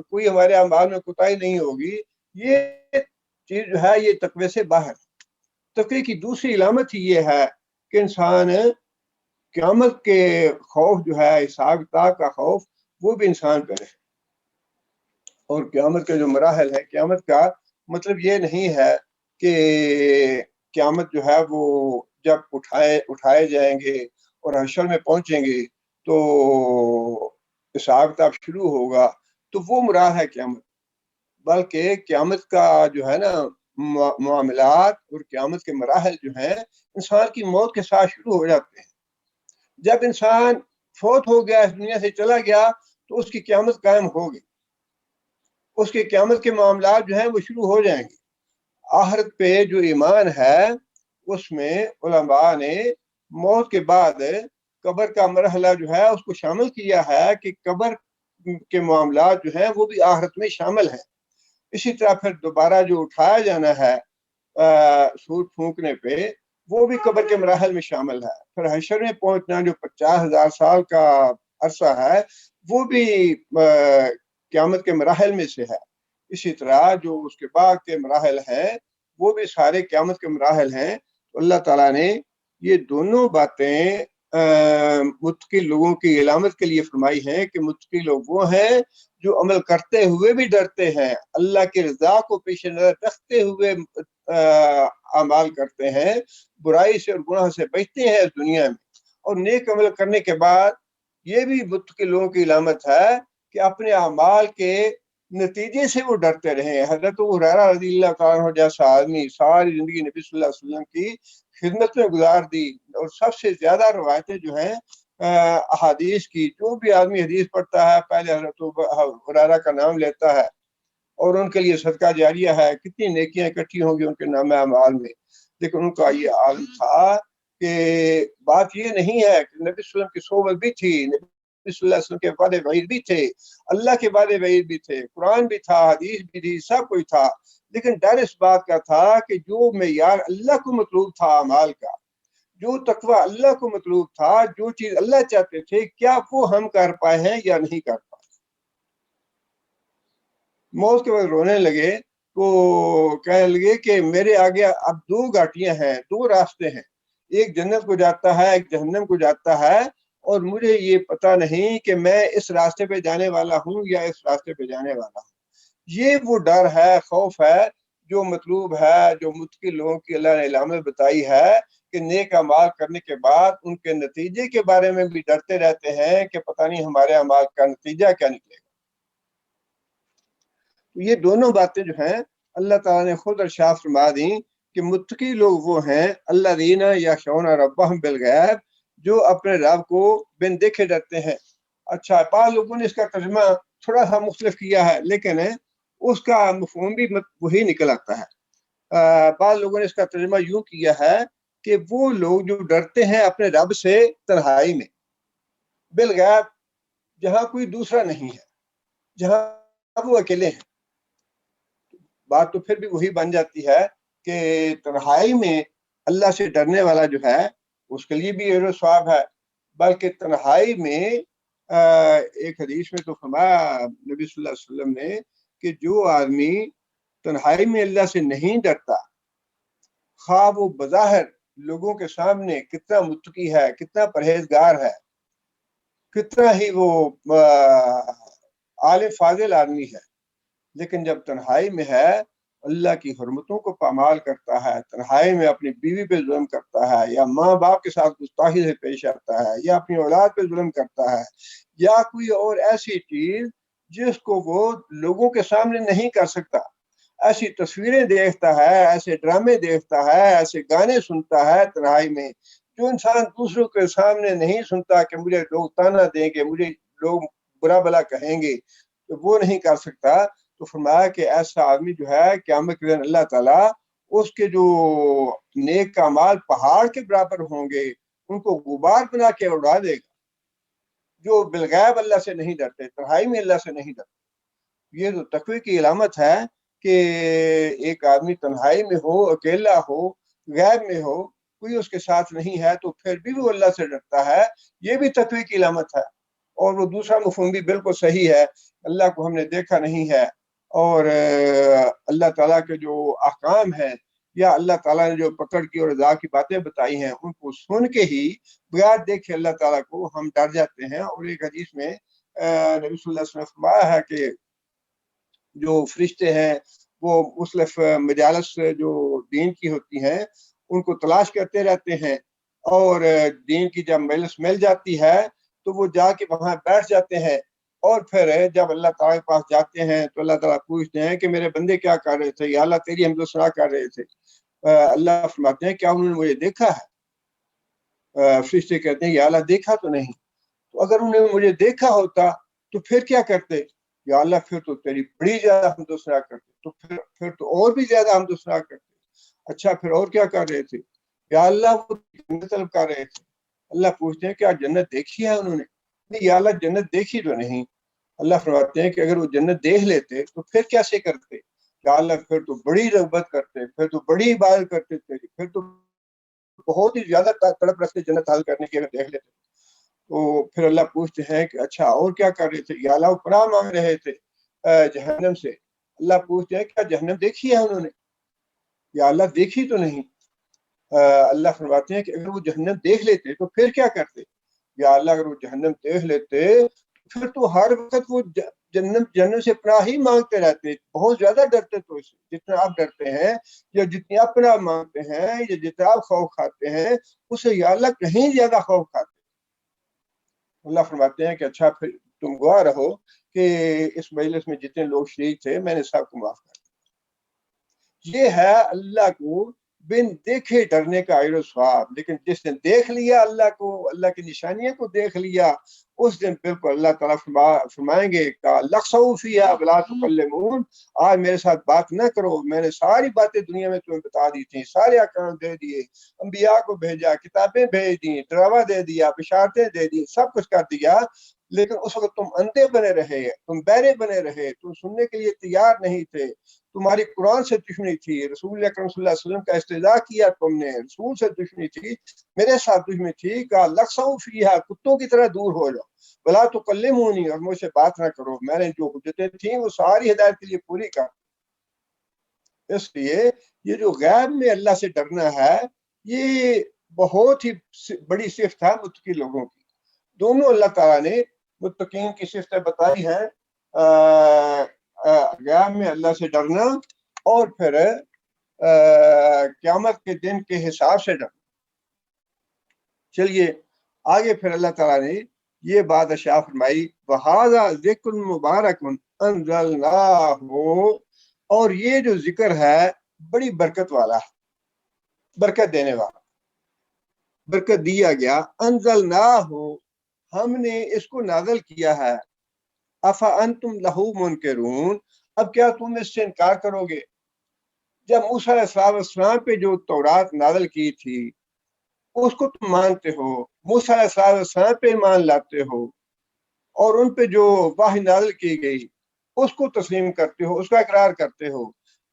کوئی ہمارے اعمال میں کوتاہی نہیں ہوگی، یہ چیز جو ہے یہ تقوی سے باہر۔ تقوی کی دوسری علامت ہی یہ ہے کہ انسان قیامت کے خوف جو ہے، حساب کتاب کا خوف، وہ بھی انسان پہ رہے۔ اور قیامت کے جو مراحل ہے، قیامت کا مطلب یہ نہیں ہے کہ قیامت جو ہے وہ جب اٹھائے جائیں گے اور حشر میں پہنچیں گے تو حساب کتاب شروع ہوگا تو وہ مراد ہے قیامت، بلکہ قیامت کا جو ہے نا معاملات اور قیامت کے مراحل جو ہیں انسان کی موت کے ساتھ شروع ہو جاتے ہیں۔ جب انسان فوت ہو گیا، اس دنیا سے چلا گیا، تو اس کی قیامت قائم ہوگی، اس کی قیامت کے معاملات جو ہیں وہ شروع ہو جائیں گے۔ آخرت پہ جو ایمان ہے اس میں علماء نے موت کے بعد قبر کا مرحلہ جو ہے اس کو شامل کیا ہے کہ قبر کے معاملات جو ہیں وہ بھی آخرت میں شامل ہیں۔ اسی طرح پھر دوبارہ جو اٹھایا جانا ہے سور پھونکنے پہ، وہ بھی قبر کے مراحل میں شامل ہے۔ پھر حشر میں پہنچنا جو 50,000 سال کا عرصہ ہے وہ بھی قیامت کے مراحل میں سے ہے۔ اسی طرح جو اس کے بعد کے مراحل ہیں وہ بھی سارے قیامت کے مراحل ہیں۔ تو اللہ تعالیٰ نے یہ دونوں باتیں متقی لوگوں کی علامت کے لیے فرمائی ہیں کہ متقی لوگ وہ ہیں جو عمل کرتے ہوئے بھی ڈرتے ہیں، اللہ کی رضا کو پیش نظر رکھتے ہوئے اعمال کرتے ہیں، برائی سے اور گناہ سے بچتے ہیں اس دنیا میں، اور نیک عمل کرنے کے بعد یہ بھی متقی لوگوں کی علامت ہے کہ اپنے اعمال کے نتیجے سے وہ ڈرتے رہے۔ حضرت ہریرہ رضی اللہ تعالیٰ عنہ جیسا آدمی ساری زندگی نبی صلی اللہ علیہ وسلم کی خدمت میں گزار دی، اور سب سے زیادہ روایتیں جو ہیں احادیث کی، جو بھی آدمی حدیث پڑھتا ہے پہلے حضرت ہریرہ کا نام لیتا ہے اور ان کے لیے صدقہ جاریہ ہے، کتنی نیکیاں اکٹھی ہوں گی ان کے نام اعمال میں۔ لیکن ان کا یہ عالم تھا کہ بات یہ نہیں ہے کہ نبی صلی اللہ علیہ وسلم کی صحبت بھی تھی، نبی صلی اللہ علیہ وسلم کے وعدے وعید بھی تھے، اللہ کے وعدے وعید بھی تھے، قرآن بھی تھا، حدیث بھی تھی، سب کچھ تھا، لیکن ڈر اس بات کا تھا کہ جو معیار اللہ کو مطلوب تھا اعمال کا، جو تقوی اللہ کو مطلوب تھا، جو چیز اللہ چاہتے تھے، کیا وہ ہم کر پائے ہیں یا نہیں کر پائے۔ موت کے وقت رونے لگے تو کہنے لگے کہ میرے آگے اب دو گھاٹیاں ہیں، دو راستے ہیں، ایک جنت کو جاتا ہے، ایک جہنم کو جاتا ہے، اور مجھے یہ پتہ نہیں کہ میں اس راستے پہ جانے والا ہوں یا اس راستے پہ جانے والا ہوں۔ یہ وہ ڈر ہے، خوف ہے جو مطلوب ہے، جو متقی لوگوں کی اللہ نے علامت بتائی ہے کہ نیک اعمال کرنے کے بعد ان کے نتیجے کے بارے میں بھی ڈرتے رہتے ہیں کہ پتہ نہیں ہمارے اعمال کا نتیجہ کیا نکلے گا۔ یہ دونوں باتیں جو ہیں اللہ تعالیٰ نے خود ارشاد فرما دیں کہ متقی لوگ وہ ہیں الذین یخشون ربہم بالغیب، جو اپنے رب کو بن دیکھے ڈرتے ہیں۔ اچھا، بعض لوگوں نے اس کا ترجمہ تھوڑا سا مختلف کیا ہے، لیکن اس کا مفہوم بھی وہی نکل آتا ہے۔ بعض لوگوں نے اس کا ترجمہ یوں کیا ہے کہ وہ لوگ جو ڈرتے ہیں اپنے رب سے تنہائی میں، بالغیب، جہاں کوئی دوسرا نہیں ہے، جہاں وہ اکیلے ہیں۔ بات تو پھر بھی وہی بن جاتی ہے کہ تنہائی میں اللہ سے ڈرنے والا جو ہے اس کے لیے بھی اجر و ثواب ہے، بلکہ تنہائی میں ایک حدیث میں تو فرمایا نبی صلی اللہ علیہ وسلم نے کہ جو آدمی تنہائی میں اللہ سے نہیں ڈرتا، خواہ وہ بظاہر لوگوں کے سامنے کتنا متقی ہے، کتنا پرہیزگار ہے، کتنا ہی وہ عالم فاضل آدمی ہے، لیکن جب تنہائی میں ہے اللہ کی حرمتوں کو پامال کرتا ہے، تنہائی میں اپنی بیوی پہ ظلم کرتا ہے، یا ماں باپ کے ساتھ گستاخی سے پیش آتا ہے، یا اپنی اولاد پہ ظلم کرتا ہے، یا کوئی اور ایسی چیز جس کو وہ لوگوں کے سامنے نہیں کر سکتا، ایسی تصویریں دیکھتا ہے، ایسے ڈرامے دیکھتا ہے، ایسے گانے سنتا ہے تنہائی میں جو انسان دوسروں کے سامنے نہیں سنتا کہ مجھے لوگ تانا دیں گے، مجھے لوگ برا بلا کہیں گے، تو وہ نہیں کر سکتا۔ تو فرمایا کہ ایسا آدمی جو ہے قیامت کے دن اللہ تعالیٰ اس کے جو نیک اعمال پہاڑ کے برابر ہوں گے ان کو غبار بنا کے اڑا دے گا۔ جو بالغیب اللہ سے نہیں ڈرتے، تنہائی میں اللہ سے نہیں ڈرتے، یہ تو تقوی کی علامت ہے کہ ایک آدمی تنہائی میں ہو، اکیلا ہو، غیب میں ہو، کوئی اس کے ساتھ نہیں ہے، تو پھر بھی وہ اللہ سے ڈرتا ہے، یہ بھی تقوی کی علامت ہے۔ اور وہ دوسرا مفہوم بھی بالکل صحیح ہے، اللہ کو ہم نے دیکھا نہیں ہے، اور اللہ تعالیٰ کے جو احکام ہیں یا اللہ تعالیٰ نے جو پکڑ کی اور رضا کی باتیں بتائی ہیں ان کو سن کے ہی بغیر دیکھے اللہ تعالیٰ کو ہم ڈر جاتے ہیں۔ اور ایک حدیث میں نبی صلی اللہ علیہ وسلم نے فرمایا ہے کہ جو فرشتے ہیں وہ مختلف مجالس جو دین کی ہوتی ہیں ان کو تلاش کرتے رہتے ہیں، اور دین کی جب مجلس مل جاتی ہے تو وہ جا کے وہاں بیٹھ جاتے ہیں، اور پھر جب اللہ تعالیٰ کے پاس جاتے ہیں تو اللہ تعالیٰ پوچھتے ہیں کہ میرے بندے کیا کر رہے تھے، یا اللہ تیری حمد و ثنا کر رہے تھے۔ اللہ فرماتے ہیں کیا انہوں نے مجھے دیکھا ہے؟ فرشتے کہتے ہیں یا اللہ دیکھا تو نہیں۔ تو اگر انہوں نے مجھے دیکھا ہوتا تو پھر کیا کرتے؟ یا اللہ پھر تو تیری بڑی زیادہ حمد و ثنا کرتے، تو پھر تو اور بھی زیادہ حمد و ثنا کرتے۔ اچھا پھر اور کیا کر رہے تھے؟ یا اللہ وہ جنت طلب کر رہے تھے۔ اللہ پوچھتے ہیں کیا جنت دیکھی ہے انہوں نے؟ نہیں یا اللہ جنت دیکھی تو نہیں۔ اللہ فرماتے ہیں کہ اگر وہ جنت دیکھ لیتے تو پھر کیسے کرتے؟ یا اللہ پھر تو بڑی رغبت کرتے، پھر تو بڑی عبادت کرتے تھے، پھر تو بہت ہی زیادہ تڑپ رکھتے جنت حاصل کرنے کی اگر دیکھ لیتے۔ تو پھر اللہ پوچھتے ہیں کہ اچھا اور کیا کر رہے تھے؟ یا اللہ وہ پناہ مانگ رہے تھے جہنم سے۔ اللہ پوچھتے ہیں کیا جہنم دیکھی ہے انہوں نے؟ یا اللہ دیکھی تو نہیں۔ اللہ فرماتے ہیں کہ اگر وہ جہنم دیکھ لیتے تو پھر کیا کرتے؟ یا اللہ اگر وہ جہنم دیکھ لیتے پھر تو ہر وقت وہ جہنم سے پناہ ہی مانگتے رہتے، بہت زیادہ ڈرتے تو اس سے جتنا آپ ڈرتے ہیں، یا جتنی آپ پناہ مانگتے ہیں، یا جتنا آپ خوف کھاتے ہیں اس سے یا اللہ کہیں زیادہ خوف کھاتے۔ اللہ فرماتے ہیں کہ اچھا پھر تم گواہ رہو کہ اس مجلس میں جتنے لوگ شریک تھے میں نے سب کو معاف کر دیا۔ یہ ہے اللہ کو بن دیکھے ڈرنے کا اجر و ثواب۔ لیکن جس نے دیکھ لیا اللہ کو، اللہ کی نشانیوں کو دیکھ لیا، اس دن بالکل اللہ تعالیٰ فرمائیں گے لَخْسَوْا فِيهَا وَلَا تُكَلِّمُونَ، آج میرے ساتھ بات نہ کرو، میں نے ساری باتیں دنیا میں تمہیں بتا دی تھیں، سارے احکام دے دیے، انبیاء کو بھیجا، کتابیں بھیج دی، ڈراوا دے دیا، بشارتیں دے دی، سب کچھ کر دیا، لیکن اس وقت تم اندھے بنے رہے، تم بہرے بنے رہے، تم سننے کے لیے تیار نہیں تھے، تمہاری قرآن سے دشمنی تھی، رسول اکرم صلی اللہ علیہ وسلم کا استہزاء کیا تم نے، رسول سے دشمنی تھی، میرے ساتھ دشمنی تھی، کہا لَخْسَوْا فِيهَا، کتوں کی طرح دور ہو جاؤ، بلا تُكَلِّمُونِی، اور مجھ سے بات نہ کرو، میں نے جو حجتیں تھیں وہ ساری ہدایت کے لیے پوری کر۔ اس لیے یہ جو غیب میں اللہ سے ڈرنا ہے یہ بہت ہی بڑی صفت ہے متقی لوگوں کی۔ دونوں اللہ تعالیٰ نے متقین کی صفتیں بتائی ہیں، غیب میں اللہ سے ڈرنا اور پھر قیامت کے دن کے حساب سے ڈرنا۔ چلیے آگے پھر اللہ تعالیٰ نے یہ بات ارشاد فرمائی وَهَذَا ذِكْرٌ مُبَارَكٌ أَنزَلْنَاهُ، اور یہ جو ذکر ہے بڑی برکت والا ہے، برکت دینے والا، برکت دیا گیا، انزلناہ، ہم نے اس کو نازل کیا ہے، افانتم لہ منکرون، اب کیا تم اس سے انکار کرو گے؟ جب موسیٰ علیہ السلام پہ جو تورات نازل کی تھی اس کو تم مانتے ہو، موسیٰ علیہ السلام پہ ایمان لاتے ہو، اور ان پہ جو وحی نازل کی گئی اس کو تسلیم کرتے ہو، اس کا اقرار کرتے ہو،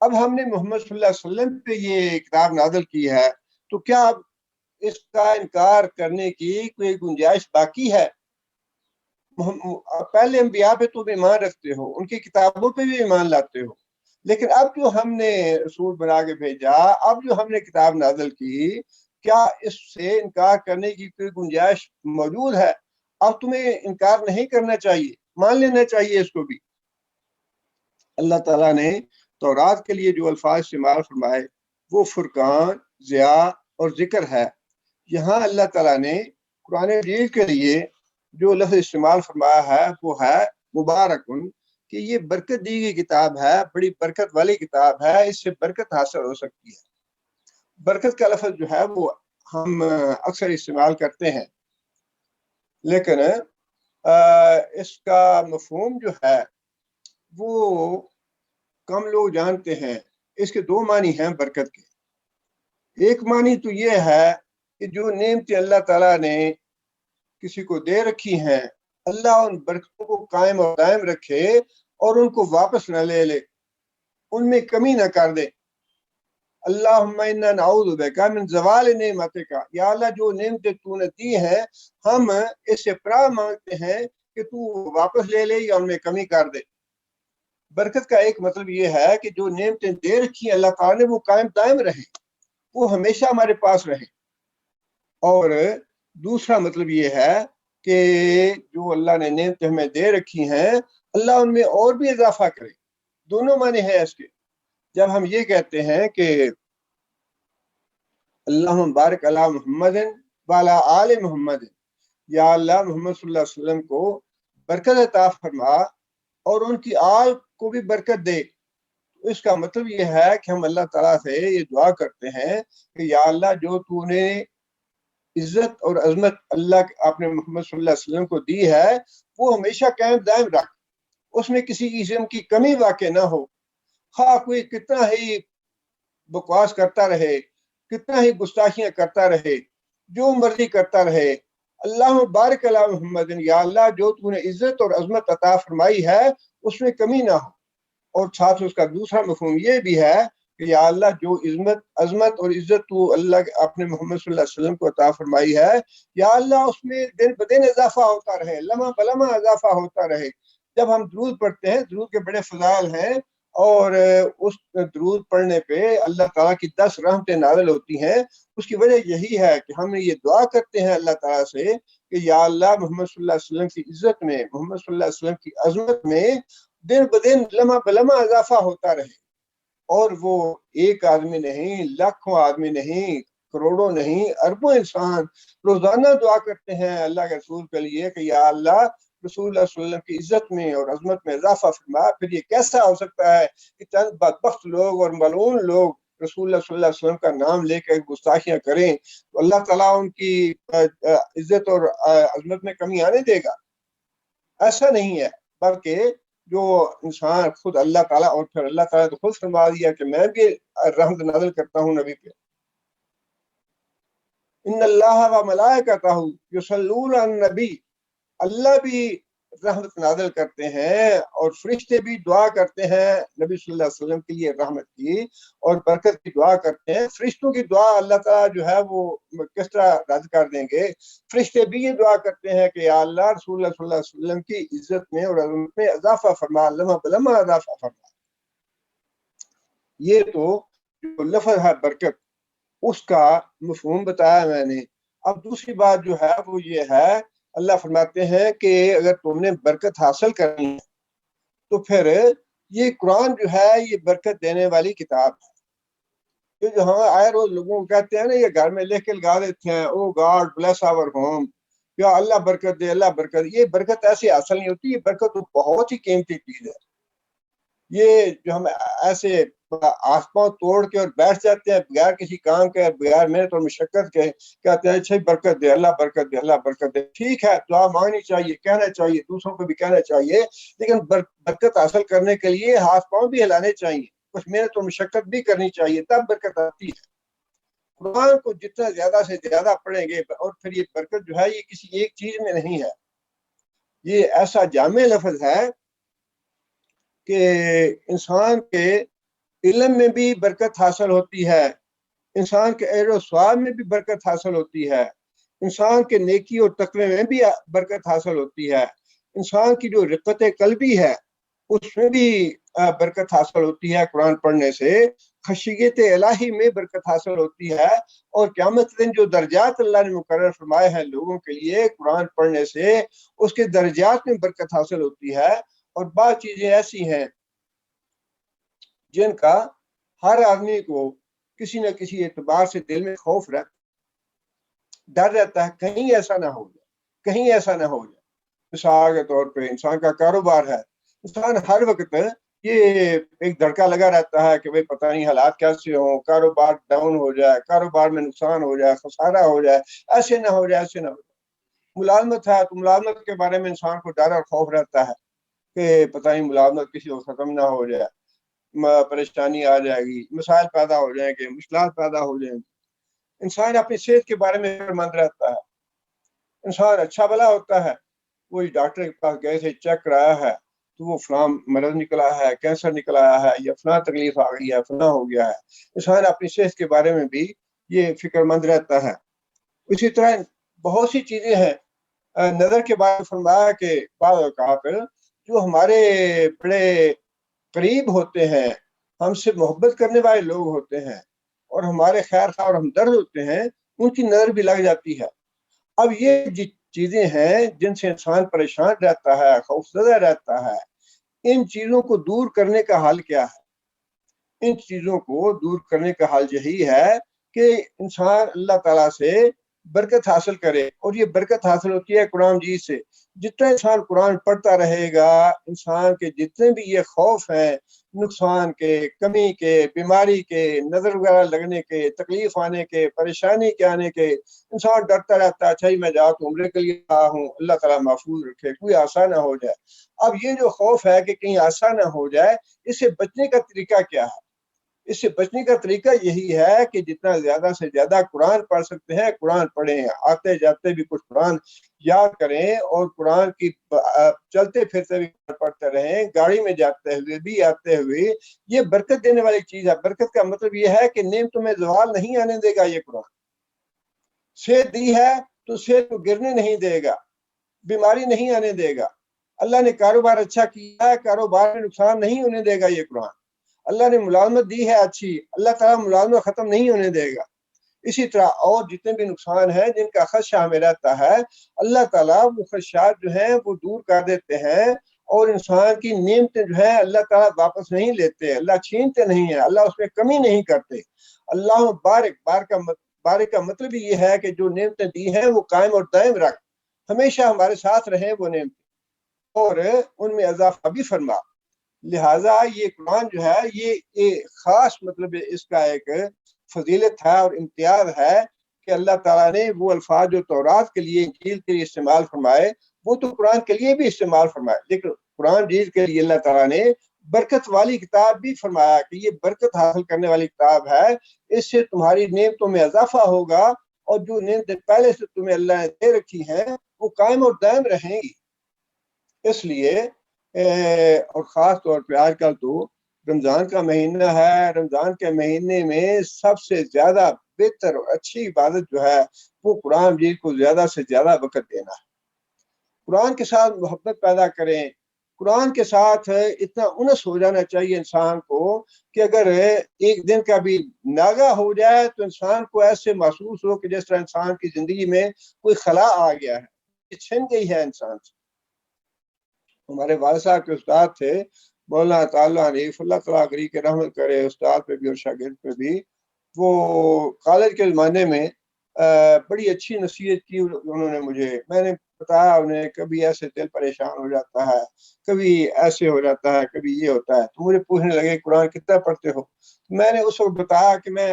اب ہم نے محمد صلی اللہ علیہ وسلم پہ یہ کتاب نازل کی ہے، تو کیا اب اس کا انکار کرنے کی کوئی گنجائش باقی ہے؟ پہلے انبیاء پہ تم ایمان رکھتے ہو، ان کی کتابوں پہ بھی ایمان لاتے ہو، لیکن اب جو ہم نے رسول بنا کے بھیجا، اب جو ہم نے کتاب نازل کی، کیا اس سے انکار کرنے کی کوئی گنجائش موجود ہے؟ اب تمہیں انکار نہیں کرنا چاہیے، مان لینا چاہیے اس کو بھی۔ اللہ تعالیٰ نے تورات کے لیے جو الفاظ استعمال فرمائے وہ فرقان، ضیاء اور ذکر ہے۔ یہاں اللہ تعالیٰ نے قرآن مجید کے لیے جو لفظ استعمال فرمایا ہے وہ ہے مبارکن، کہ یہ برکت دی گئی کتاب ہے، بڑی برکت والی کتاب ہے، اس سے برکت حاصل ہو سکتی ہے۔ برکت کا لفظ جو ہے وہ ہم اکثر استعمال کرتے ہیں، لیکن اس کا مفہوم جو ہے وہ کم لوگ جانتے ہیں۔ اس کے دو معنی ہیں برکت کے۔ ایک معنی تو یہ ہے کہ جو نعمتیں اللہ تعالیٰ نے کسی کو دے رکھی ہیں، اللہ ان برکتوں کو قائم اور دائم رکھے اور ان کو واپس نہ لے لے، ان میں کمی نہ کر دے۔ اللہم انا نعوذ بک من زوال نعمتک، یا اللہ جو نعمتیں تو نے دی ہیں ہم اس سے پناہ مانگتے ہیں کہ تو واپس لے لے یا ان میں کمی کر دے۔ برکت کا ایک مطلب یہ ہے کہ جو نعمتیں دے رکھی ہیں اللہ تعالیٰ نے وہ قائم دائم رہے، وہ ہمیشہ ہمارے پاس رہے۔ اور دوسرا مطلب یہ ہے کہ جو اللہ نے نعمتیں ہمیں دے رکھی ہیں اللہ ان میں اور بھی اضافہ کرے۔ دونوں معنی ہے اس کے۔ جب ہم یہ کہتے ہیں کہ اللہم بارک علی محمد وعلی آل محمد، یا اللہ محمد صلی اللہ علیہ وسلم کو برکت عطا فرما اور ان کی آل کو بھی برکت دے، اس کا مطلب یہ ہے کہ ہم اللہ تعالیٰ سے یہ دعا کرتے ہیں کہ یا اللہ جو تو نے عزت اور عظمت اللہ اپنے محمد صلی اللہ علیہ وسلم کو دی ہے وہ ہمیشہ قائم دائم رکھ، اس میں کسی قسم کی کمی واقع نہ ہو، خواہ کوئی کتنا ہی بکواس کرتا رہے، کتنا ہی گستاخیاں کرتا رہے، جو مرضی کرتا رہے، اللہ بارک علی محمد، یا اللہ جو تو نے عزت اور عظمت عطا فرمائی ہے اس میں کمی نہ ہو۔ اور ساتھ اس کا دوسرا مفہوم یہ بھی ہے کہ یا اللہ جو عظمت اور عزت تو اللہ اپنے محمد صلی اللہ علیہ وسلم کو عطا فرمائی ہے، یا اللہ اس میں دن بدن اضافہ ہوتا رہے، لمحہ بلمحہ اضافہ ہوتا رہے۔ جب ہم درود پڑھتے ہیں، درود کے بڑے فضائل ہیں، اور اس درود پڑھنے پہ اللہ تعالیٰ کی 10 رحمتیں نازل ہوتی ہیں۔ اس کی وجہ یہی ہے کہ ہم یہ دعا کرتے ہیں اللہ تعالیٰ سے کہ یا اللہ محمد صلی اللہ علیہ وسلم کی عزت میں، محمد صلی اللہ علیہ وسلم کی عظمت میں دن بدن لمحہ بلمحہ اضافہ ہوتا رہے، اور وہ ایک آدمی نہیں، لاکھوں آدمی نہیں، کروڑوں نہیں، اربوں انسان روزانہ دعا کرتے ہیں اللہ کے رسول کے لیے کہ یا اللہ رسول اللہ صلی اللہ علیہ وسلم کی عزت میں اور عظمت میں اضافہ فرما۔ پھر یہ کیسا ہو سکتا ہے کہ چند بدبخت لوگ اور ملعون لوگ رسول اللہ صلی اللہ علیہ وسلم کا نام لے کے گستاخیاں کریں تو اللہ تعالیٰ ان کی عزت اور عظمت میں کمی آنے دے گا؟ ایسا نہیں ہے، بلکہ جو انسان خود اللہ تعالیٰ، اور پھر اللہ تعالیٰ تو خود فرما دیا کہ میں بھی رحمت نازل کرتا ہوں نبی پہ، ان اللہ و ملائکتہ یصلون علی النبی، اللہ بھی رحمت نازل کرتے ہیں اور فرشتے بھی دعا کرتے ہیں نبی صلی اللہ علیہ وسلم کے لیے رحمت کی اور برکت کی دعا کرتے ہیں۔ فرشتوں کی دعا اللہ تعالیٰ جو ہے وہ کس طرح رد کر دیں گے؟ فرشتے بھی یہ دعا کرتے ہیں کہ یا اللہ رسول اللہ صلی اللہ علیہ وسلم کی عزت میں اور عظمت میں اضافہ فرما، لمحہ بلمحہ اضافہ فرما۔ یہ تو جو لفظ ہے برکت، اس کا مفہوم بتایا میں نے۔ اب دوسری بات جو ہے وہ یہ ہے، اللہ فرماتے ہیں کہ اگر تم نے برکت حاصل کرنی ہے تو پھر یہ قرآن جو ہے یہ برکت دینے والی کتاب ہے۔ جو ہم آئے روز لوگوں کو کہتے ہیں نا، یہ گھر میں لکھ کے لگا دیتے ہیں، او گاڈ بلیس آور ہوم، یا اللہ برکت دے، اللہ برکت دے۔ یہ برکت ایسے حاصل نہیں ہوتی، یہ برکت تو بہت ہی قیمتی چیز ہے۔ یہ جو ہم ایسے آس پاؤں توڑ کے اور بیٹھ جاتے ہیں بغیر کسی کام کے، بغیر محنت اور مشقت کے، کہتے ہیں اچھا برکت دے، اللہ برکت دے، اللہ برکت دے۔ ٹھیک ہے، دعا مانگنی چاہیے، کہنا چاہیے، دوسروں کو بھی کہنا چاہیے، لیکن برکت حاصل کرنے کے لیے ہاتھ پاؤں بھی ہلانے چاہیے، کچھ محنت اور مشقت بھی کرنی چاہیے، تب برکت آتی ہے۔ قرآن کو جتنا زیادہ سے زیادہ پڑھیں گے، اور پھر یہ برکت جو ہے یہ کسی ایک چیز میں نہیں ہے، یہ ایسا جامع لفظ ہے کہ انسان کے علم میں بھی برکت حاصل ہوتی ہے، انسان کے اجر و ثواب میں بھی برکت حاصل ہوتی ہے، انسان کے نیکی اور تقوی میں بھی برکت حاصل ہوتی ہے، انسان کی جو رقت قلبی ہے اس میں بھی برکت حاصل ہوتی ہے قرآن پڑھنے سے، خشیت الہی میں برکت حاصل ہوتی ہے، اور قیامت دن جو درجات اللہ نے مقرر فرمائے ہیں لوگوں کے لیے قرآن پڑھنے سے، اس کے درجات میں برکت حاصل ہوتی ہے۔ اور بعض چیزیں ایسی ہیں جن کا ہر آدمی کو کسی نہ کسی اعتبار سے دل میں خوف رہتا، ڈر رہتا ہے کہیں ایسا نہ ہو جائے، کہیں ایسا نہ ہو جائے۔ مثال کے طور پہ انسان کا کاروبار ہے، انسان ہر وقت یہ ایک دھڑکا لگا رہتا ہے کہ بھئی پتہ نہیں حالات کیسے ہوں، کاروبار ڈاؤن ہو جائے، کاروبار میں نقصان ہو جائے، خسارہ ہو جائے، ایسے نہ ہو جائے، ایسے نہ ہو جائے۔ ملازمت ہے تو ملازمت کے بارے میں انسان کو ڈر اور خوف رہتا ہے کہ پتہ نہیں ملازمت کسی وقت ختم نہ ہو جائے، پریشانی آ جائے گی، مسائل پیدا ہو جائیں گے، مشکلات پیدا ہو جائیں گی۔ انسان اپنی صحت کے بارے میں فکر مند رہتا ہے۔ انسان اچھا بھلا ہوتا ہے، وہی ڈاکٹر کے پاس گئے تھے، چیک کرایا ہے تو وہ فلاں مرض نکلا ہے، کینسر نکلا ہے، یا فلاں تکلیف آ گئی ہے، فلاں ہو گیا ہے۔ انسان اپنی صحت کے بارے میں بھی یہ فکر مند رہتا ہے۔ اسی طرح بہت سی چیزیں ہیں۔ نظر کے بارے میں فرمایا کہ بعض اوقات جو ہمارے بڑے قریب ہوتے ہیں، ہم سے محبت کرنے والے لوگ ہوتے ہیں اور ہمارے خیر خواہ اور ہمدرد ہوتے ہیں، ان کی نظر بھی لگ جاتی ہے۔ اب یہ چیزیں ہیں جن سے انسان پریشان رہتا ہے، خوفزدہ رہتا ہے۔ ان چیزوں کو دور کرنے کا حل کیا ہے؟ ان چیزوں کو دور کرنے کا حل یہی ہے کہ انسان اللہ تعالیٰ سے برکت حاصل کرے، اور یہ برکت حاصل ہوتی ہے قرآن مجید سے۔ جتنا انسان قرآن پڑھتا رہے گا، انسان کے جتنے بھی یہ خوف ہیں، نقصان کے، کمی کے، بیماری کے، نظر وغیرہ لگنے کے، تکلیف آنے کے، پریشانی کے آنے کے، انسان ڈرتا رہتا ہے اچھا ہی میں جا تو عمرے کے لیے آیا ہوں، اللہ تعالیٰ محفوظ رکھے، کوئی آسان نہ ہو جائے۔ اب یہ جو خوف ہے کہ کہیں آسان نہ ہو جائے، اس سے بچنے کا طریقہ کیا ہے؟ اس سے بچنے کا طریقہ یہی ہے کہ جتنا زیادہ سے زیادہ قرآن پڑھ سکتے ہیں قرآن پڑھیں، آتے جاتے بھی کچھ قرآن یاد کریں، اور قرآن کی چلتے پھرتے بھی پڑھتے رہیں، گاڑی میں جاتے ہوئے بھی، آتے ہوئے۔ یہ برکت دینے والی چیز ہے۔ برکت کا مطلب یہ ہے کہ نعمتوں میں زوال نہیں آنے دے گا یہ قرآن۔ صحت دی ہے تو صحت کو گرنے نہیں دے گا، بیماری نہیں آنے دے گا۔ اللہ نے کاروبار اچھا کیا ہے، کاروبار میں نقصان نہیں ہونے دے گا یہ قرآن۔ اللہ نے ملازمت دی ہے اچھی، اللہ تعالیٰ ملازمت ختم نہیں ہونے دے گا۔ اسی طرح اور جتنے بھی نقصان ہیں جن کا خدشہ ہمیں رہتا ہے، اللہ تعالیٰ وہ خدشات جو ہیں وہ دور کر دیتے ہیں، اور انسان کی نعمتیں جو ہیں اللہ تعالیٰ واپس نہیں لیتے، اللہ چھینتے نہیں ہیں، اللہ اس میں کمی نہیں کرتے۔ اللہ بارک کا مطلب یہ ہے کہ جو نعمتیں دی ہیں وہ قائم اور دائم رکھ، ہمیشہ ہمارے ساتھ رہیں وہ نعمتیں، اور ان میں اضافہ بھی فرما۔ لہٰذا یہ قرآن جو ہے یہ ایک خاص مطلب اس کا ایک فضیلت ہے اور امتیاز ہے کہ اللہ تعالیٰ نے وہ الفاظ جو تورات کے لیے، انجیل کے لیے استعمال فرمائے، وہ تو قرآن کے لیے بھی استعمال فرمائے، لیکن قرآن انجیل کے لیے اللہ تعالیٰ نے برکت والی کتاب بھی فرمایا کہ یہ برکت حاصل کرنے والی کتاب ہے، اس سے تمہاری نعمتوں میں اضافہ ہوگا، اور جو نعمتیں پہلے سے تمہیں اللہ نے دے رکھی ہیں وہ قائم اور دائم رہیں گی۔ اس لیے اور خاص طور پہ آج کل تو رمضان کا مہینہ ہے، رمضان کے مہینے میں سب سے زیادہ بہتر اور اچھی عبادت جو ہے وہ قرآن مجید کو زیادہ سے زیادہ وقت دینا ہے۔ قرآن کے ساتھ محبت پیدا کریں، قرآن کے ساتھ اتنا انس ہو جانا چاہیے انسان کو کہ اگر ایک دن کا بھی ناغہ ہو جائے تو انسان کو ایسے محسوس ہو کہ جس طرح انسان کی زندگی میں کوئی خلا آ گیا ہے، چھن گئی ہے انسان سے۔ ہمارے والد صاحب کے استاد تھے مولانا تعالیٰ حنیف، اللہ تعالیٰ غریب کے رحمت کرے استاد پہ بھی اور شاگرد پہ بھی۔ وہ کالج کے زمانے میں بڑی اچھی نصیحت کی انہوں نے مجھے، میں نے بتایا انہیں کبھی ایسے دل پریشان ہو جاتا ہے، کبھی ایسے ہو جاتا ہے، کبھی یہ ہوتا ہے، تو مجھے پوچھنے لگے قرآن کتنا پڑھتے ہو؟ میں نے اس وقت بتایا کہ میں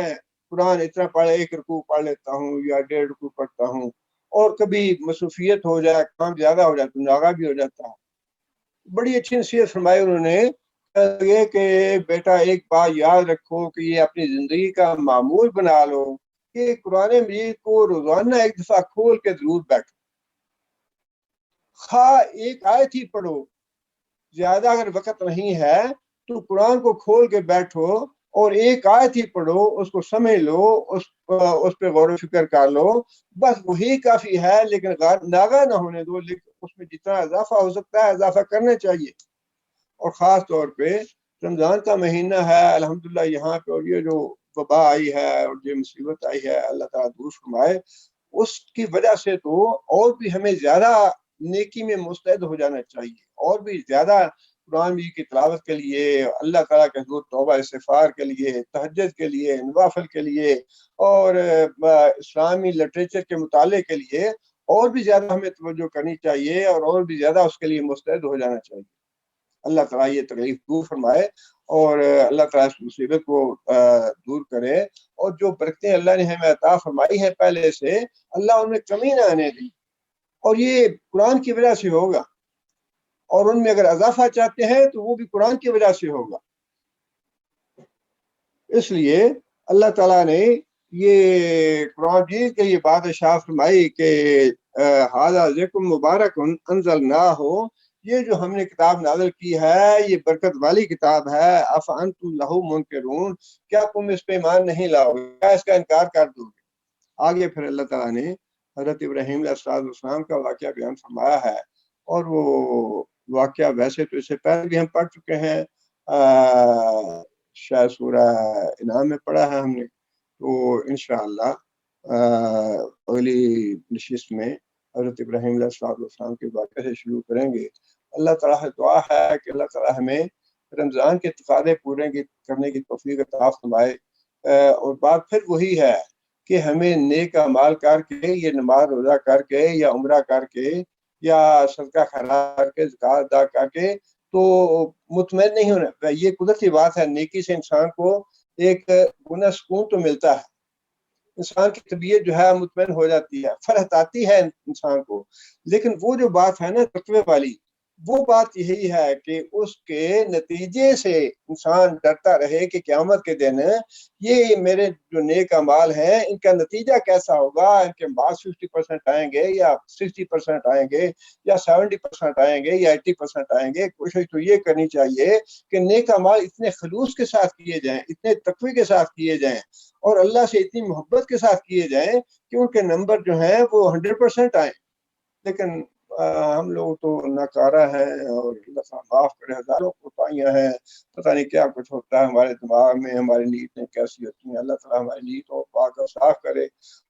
قرآن اتنا پڑھ 1 رکوع پڑھ لیتا ہوں یا 1.5 رکوع پڑھتا ہوں، اور کبھی مصروفیت ہو جائے، کام زیادہ ہو جائے تو ناغہ بھی ہو جاتا ہے۔ بڑی اچھی نصیحت فرمائی انہوں نے یہ کہ بیٹا ایک بات یاد رکھو کہ یہ اپنی زندگی کا معمول بنا لو کہ قرآن مجید کو روزانہ ایک دفعہ کھول کے ضرور بیٹھو، خواہ ایک آیت ہی پڑھو، زیادہ اگر وقت نہیں ہے تو قرآن کو کھول کے بیٹھو اور ایک آیت ہی پڑھو، اس کو سمجھ لو، اس پہ غور و فکر کر لو، بس وہی کافی ہے، لیکن ناغہ نہ ہونے دو، لیکن اس میں جتنا اضافہ ہو سکتا ہے اضافہ کرنا چاہیے۔ اور خاص طور پہ رمضان کا مہینہ ہے الحمدللہ یہاں پہ، اور یہ جو وبا آئی ہے اور جو مصیبت آئی ہے اللہ تعالیٰ دور فرمائے، اس کی وجہ سے تو اور بھی ہمیں زیادہ نیکی میں مستعد ہو جانا چاہیے، اور بھی زیادہ قرآن مجید کی تلاوت کے لیے، اللہ تعالیٰ کے حضور توبہ استغفار کے لیے، تہجد کے لیے، نوافل کے لیے، اور اسلامی لٹریچر کے مطالعے کے لیے اور بھی زیادہ ہمیں توجہ کرنی چاہیے، اور بھی زیادہ اس کے لیے مستعد ہو جانا چاہیے۔ اللہ تعالیٰ یہ تکلیف دور فرمائے، اور اللہ تعالیٰ اس مصیبت کو دور کرے، اور جو برکتیں اللہ نے ہمیں عطا فرمائی ہے پہلے سے، اللہ ان میں کمی نہ آنے دی، اور یہ قرآن کی وجہ سے ہوگا، اور ان میں اگر اضافہ چاہتے ہیں تو وہ بھی قرآن کی وجہ سے ہوگا۔ اس لیے اللہ تعالیٰ نے یہ قرآن مجید کے یہ بات ارشاد فرمائی کہ ھذا ذکر مبارک انزلناہ، یہ جو ہم نے کتاب نازل کی ہے یہ برکت والی کتاب ہے، افانتم لہ منکرون، کیا تم اس پہ ایمان نہیں لاؤ گے، کیا اس کا انکار کر دو گے؟ آگے پھر اللہ تعالیٰ نے حضرت ابراہیم علیہ السلام کا واقعہ بیان فرمایا ہے، اور وہ واقعہ ویسے تو اس سے پہلے بھی ہم پڑھ چکے ہیں، شاید سورہ انعام میں پڑھا ہے ہم نے، تو انشاءاللہ اگلی نشست میں حضرت ابراہیم علیہ السلام کے واقعے سے شروع کریں گے۔ اللہ تعالیٰ سے دعا ہے کہ اللہ تعالیٰ ہمیں رمضان کے تقاضے پورے کرنے کی توفیق عطا فرمائے، اور بات پھر وہی ہے کہ ہمیں نیک اعمال کر کے، یہ نماز روزہ کر کے، یا عمرہ کر کے، یا صدقہ خیرات کر کے، زکوٰۃ ادا کر کے تو مطمئن نہیں ہونا۔ یہ قدرتی بات ہے، نیکی سے انسان کو ایک گناہ سکون تو ملتا ہے، انسان کی طبیعت جو ہے مطمئن ہو جاتی ہے، فرحت آتی ہے انسان کو، لیکن وہ جو بات ہے نا تقوی والی، وہ بات یہی ہے کہ اس کے نتیجے سے انسان ڈرتا رہے کہ قیامت کے دن یہ میرے جو نیک اعمال ہیں ان کا نتیجہ کیسا ہوگا، ان کے بعد 50% آئیں گے یا 60% آئیں گے یا 70% آئیں گے یا 80% آئیں گے۔ کوشش تو یہ کرنی چاہیے کہ نیک اعمال اتنے خلوص کے ساتھ کیے جائیں، اتنے تقوی کے ساتھ کیے جائیں، اور اللہ سے اتنی محبت کے ساتھ کیے جائیں کہ ان کے نمبر جو ہیں وہ 100% آئیں۔ لیکن ہم لوگ تو ناکارہ ہیں، اور اللہ تعالیٰ معاف کرے، ہزاروں کوتاہیاں ہیں، پتہ نہیں کیا کچھ ہوتا ہے ہمارے دماغ میں، ہماری نیتیں کیسی ہوتی ہیں۔ اللہ تعالیٰ ہماری نیت کو پاک اور صاف کرے،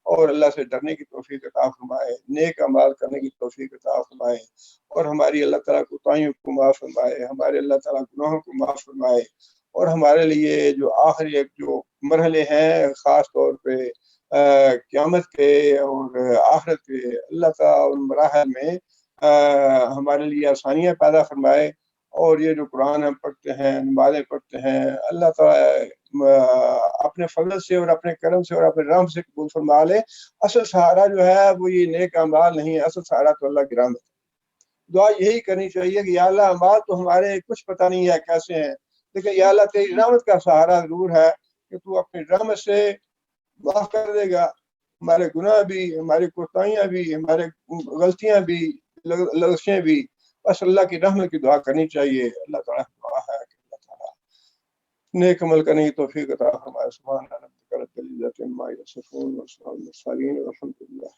اور اللہ سے ڈرنے کی توفیق عطا فرمائے، نیک اعمال کرنے کی توفیق عطا فرمائے، اور ہماری اللہ تعالیٰ کوتاہیوں کو معاف فرمائے، ہمارے اللہ تعالیٰ گناہوں کو معاف فرمائے، اور ہمارے لیے جو آخری ایک جو مرحلے ہیں خاص طور پہ قیامت کے اور آخرت کے، اللہ تعالیٰ ان مراحل میں ہمارے لیے آسانیاں پیدا فرمائے، اور یہ جو قرآن ہم پڑھتے ہیں، نمازیں پڑھتے ہیں، اللہ تعالیٰ اپنے فضل سے اور اپنے کرم سے اور اپنے رحم سے قبول فرما لے۔ اصل سہارا جو ہے وہ یہ نیک اعمال نہیں ہے، اصل سہارا تو اللہ کی رحمت ہے۔ دعا یہی کرنی چاہیے کہ یا اللہ اعمال تو ہمارے کچھ پتہ نہیں ہے کیسے ہیں، لیکن یا اللہ تیری رحمت کا سہارا ضرور ہے کہ تو اپنی رحمت سے معاف کر دے گا ہمارے گناہ بھی، ہماری کوتاہیاں بھی، ہمارے غلطیاں بھی، لغزشیں بھی۔ بس اللہ کی رحمت کی دعا کرنی چاہیے۔ اللہ تعالیٰ دعا ہے کہ اللہ تعالیٰ نیک عمل کرنے کی توفیق عطا فرمائے۔ سبحان ربک رب العزۃ عما یصفون وسلام علی المرسلین والحمد للہ۔